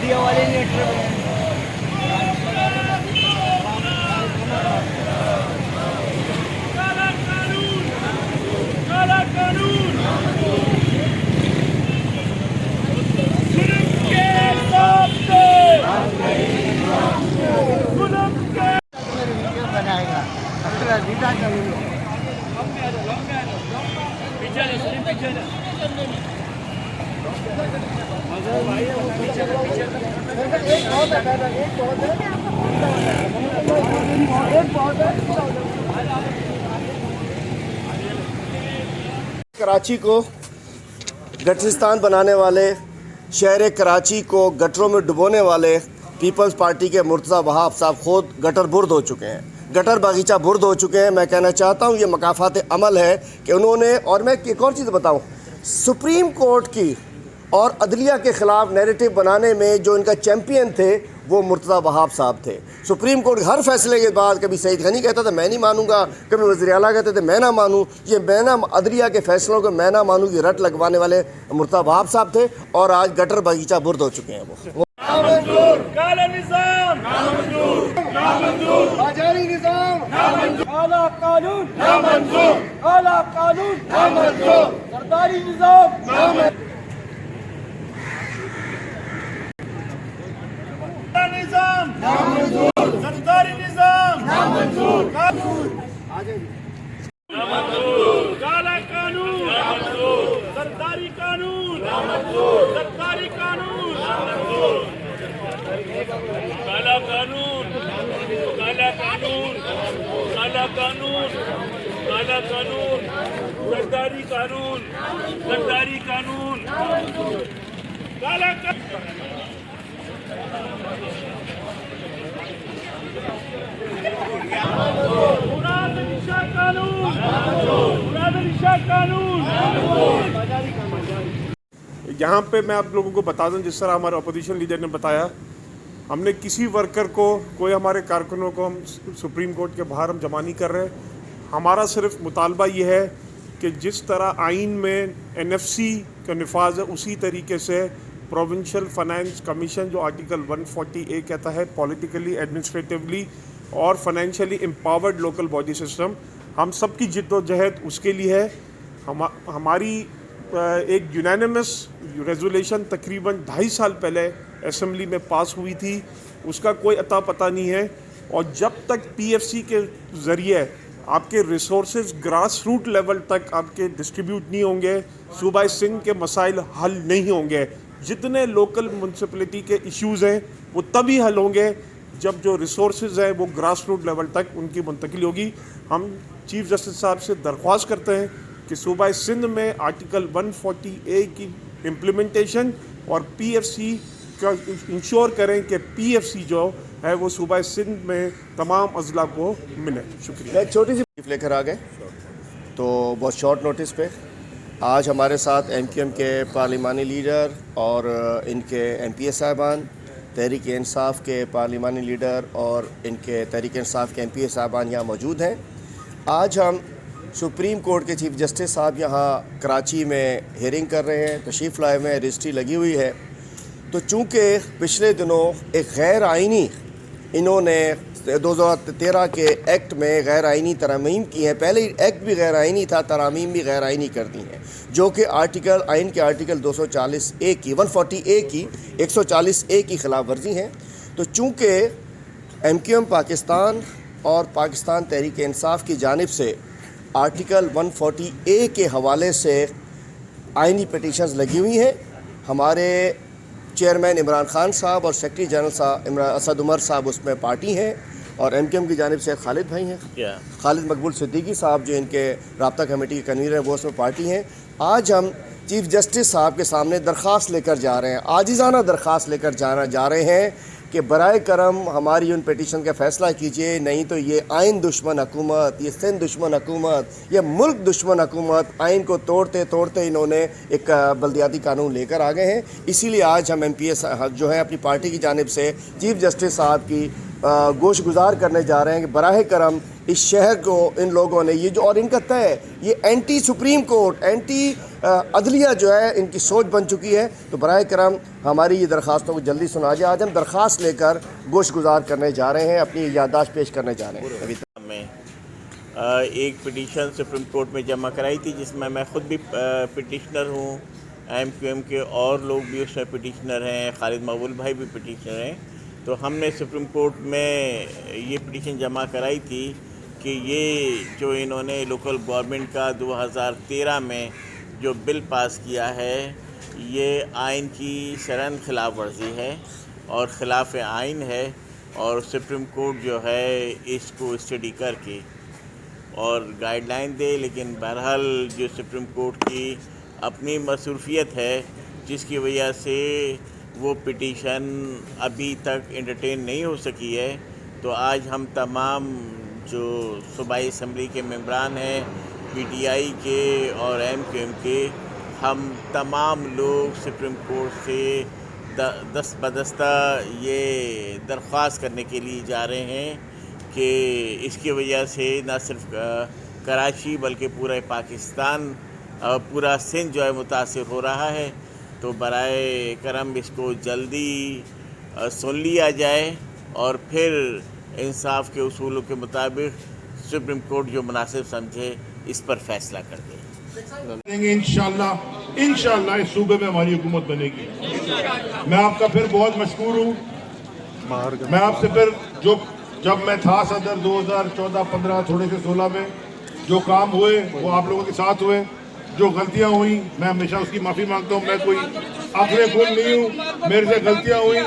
Media वाले नहीं हट रहे। काला कानून जुल्म के सामने, जुल्म के वीडियो बनाएगा अपना लीडर करूँगा। कराची को गटरिस्तान बनाने वाले, शहर कराची को गटरों में डुबोने वाले पीपल्स पार्टी के मुर्तज़ा वहाब साहब खुद गटर बुर्द हो चुके हैं, गटर बागीचा बुर्द हो चुके हैं। मैं कहना चाहता हूँ ये मकाफ़ात अमल है कि उन्होंने, और मैं एक और चीज़ बताऊँ, सुप्रीम कोर्ट की और अदलिया के ख़िलाफ़ नैरेटिव बनाने में जो इनका चैम्पियन थे वो मुर्तज़ा वहाब साहब थे। सुप्रीम कोर्ट हर फैसले के बाद कभी सईद गनी कहता था मैं नहीं मानूंगा, कभी वज़ीर आला कहते थे मैं ना मानूँ, ये मैं ना अदलिया के फैसलों को मैं ना मानूँ की रट लगवाने वाले मुर्तज़ा वहाब साहब थे और आज गटर बगीचा बुर्द हो चुके हैं। वो काला निज़ाम, बाजारी निज़ाम, काला कानून, काला कानून, सरदारी निज़ाम, निज़ाम, सरदारी निज़ाम, काला कानून, सरदारी कानून, सरदारी कानून, काला कानून, काला कानून, काला कानून, काला कानून, सरदारी कानून, सरदारी कानून, काला यहाँ पे मैं आप लोगों को बता दूं, जिस तरह हमारे अपोजिशन लीडर ने बताया, हमने किसी वर्कर को, कोई हमारे कारकुनों को हम सुप्रीम कोर्ट के बाहर हम जमा नहीं कर रहे। हमारा सिर्फ मुतालबा ये है कि जिस तरह आइन में NFC का नफाज है उसी तरीके से प्रोविंशियल फाइनेंस कमीशन जो आर्टिकल 140A कहता है, पॉलिटिकली, एडमिनिस्ट्रेटिवली और financially empowered local body system, हम सब की जिद्दोजहद उसके लिए है। हमारी एक यूनानिमस रेजोल्यूशन तकरीबन 2.5 साल पहले असेंबली में पास हुई थी, उसका कोई अता पता नहीं है। और जब तक PFC के ज़रिए आपके रिसोर्सेज ग्रास रूट लेवल तक आपके डिस्ट्रीब्यूट नहीं होंगे, सूबा सिंध के मसाइल हल नहीं होंगे। जितने लोकल म्यूनसिपलिटी के इश्यूज़ हैं वो तभी हल होंगे जब जो रिसोर्सेज हैं वो ग्रास रूट लेवल तक उनकी मुंतकिल होगी। हम चीफ जस्टिस साहब से दरख्वास्त करते हैं कि सूबा सिंध में आर्टिकल 140A की इम्प्लीमेंटेशन और PFC का इंश्योर करें कि PFC जो है वो सूबा सिंध में तमाम अजला को मिले। शुक्रिया। एक छोटी सी ब्रीफ लेकर आ गए तो बहुत शॉर्ट नोटिस पे आज हमारे साथ MQM के पार्लिमानी लीडर और इनके MPA साहबान, तहरीक इंसाफ के पार्लिमानी लीडर और इनके तहरीक इंसाफ के MPA साहबान यहाँ मौजूद हैं। आज हम सुप्रीम कोर्ट के चीफ जस्टिस साहब यहाँ कराची में हियरिंग कर रहे हैं, तशरीफ़ लाए हुए हैं, रजिस्ट्री लगी हुई है। तो चूँकि पिछले दिनों एक गैर आइनी इन्होंने 2013 के एक्ट में गैर आइनी तरमीम की हैं, पहले ही एक्ट भी गैर आइनी था, तरमीम भी गैर आइनी कर दी हैं, जो कि आइन के आर्टिकल 240A की 140A की 140A की ख़िलाफ़ वर्जी हैं। तो चूँकि MQM पाकिस्तान और पाकिस्तान तहरीक इंसाफ की जानिब से आर्टिकल 140A के हवाले से आइनी पटिशन्स लगी हुई हैं, हमारे चेयरमैन इमरान खान साहब और सेक्रेटरी जनरल साहब असद उमर साहब उसमें पार्टी हैं और MQM की जानिब से खालिद भाई हैं, खालिद मकबूल सिद्दीकी साहब जो इनके राब्ता कमेटी के कन्वीनर हैं वो उसमें पार्टी हैं। आज हम चीफ जस्टिस साहब के सामने दरख्वास्त लेकर जा रहे हैं, आजिज़ाना दरख्वास्त लेकर जा रहे हैं कि बराए करम हमारी उन पटिशन का फ़ैसला कीजिए, नहीं तो ये आइन दुश्मन हुकूमत, ये सिंध दुश्मन हुकूमत, ये मुल्क दुश्मन हुकूमत आइन को तोड़ते तोड़ते इन्होंने एक बल्दियाती कानून लेकर आ गए हैं। इसीलिए आज हम MPA जो है अपनी पार्टी की जानिब से चीफ जस्टिस साहब की गोश गुजार करने जा रहे हैं कि बराह करम इस शहर को इन लोगों ने ये जो, और इनका तय ये एंटी सुप्रीम कोर्ट, एंटी अदलिया जो है इनकी सोच बन चुकी है। तो बराए करम हमारी ये दरख्वास्तों को जल्दी सुना जाए। आज हम दरख्वास्त लेकर गोश गुजार करने जा रहे हैं, अपनी याददाश्त पेश करने जा रहे हैं। अभी में एक पिटीशन सुप्रीम कोर्ट में जमा कराई थी, जिसमें मैं ख़ुद भी पिटिशनर हूँ, MQM के और लोग भी उसमें पिटिशनर हैं, खालिद मकबूल भाई भी पिटिशनर हैं। तो हमने सुप्रीम कोर्ट में ये पिटीशन जमा कराई थी कि ये जो इन्होंने लोकल गवर्नमेंट का 2013 में जो बिल पास किया है, ये आइन की शरअन खिलाफ वर्जी है और ख़िलाफ़ आइन है, और सुप्रीम कोर्ट जो है इसको स्टडी करके और गाइडलाइन दे। लेकिन बहरहाल जो सुप्रीम कोर्ट की अपनी मसरूफियत है, जिसकी वजह से वो पिटीशन अभी तक एंटरटेन नहीं हो सकी है। तो आज हम तमाम जो सूबाई असम्बली के मेंबरान हैं, PTI के और MQM के, हम तमाम लोग सुप्रीम कोर्ट से दस्त बदस्ता ये दरख्वास्त करने के लिए जा रहे हैं कि इसकी वजह से न सिर्फ कराची बल्कि पूरा पाकिस्तान, पूरा सिंध जो है मुतासिर हो रहा है। तो बराए करम इसको जल्दी सुन लिया जाए और फिर इंसाफ के उसूलों के मुताबिक सुप्रीम कोर्ट जो मुनासिब समझे इस पर फैसला कर दे। इंशाल्लाह इस सूबे में हमारी हुकूमत बनेगी। मैं आपका फिर बहुत मशकूर हूँ। मैं आपसे फिर जब मैं था सदर 2014, 15, थोड़े से 16 में जो काम हुए वो आप लोगों के साथ हुए। जो गलतियाँ हुई मैं हमेशा उसकी माफ़ी मांगता हूँ। मैं कोई आखिरी खून नहीं हूँ, मेरे से गलतियाँ हुई।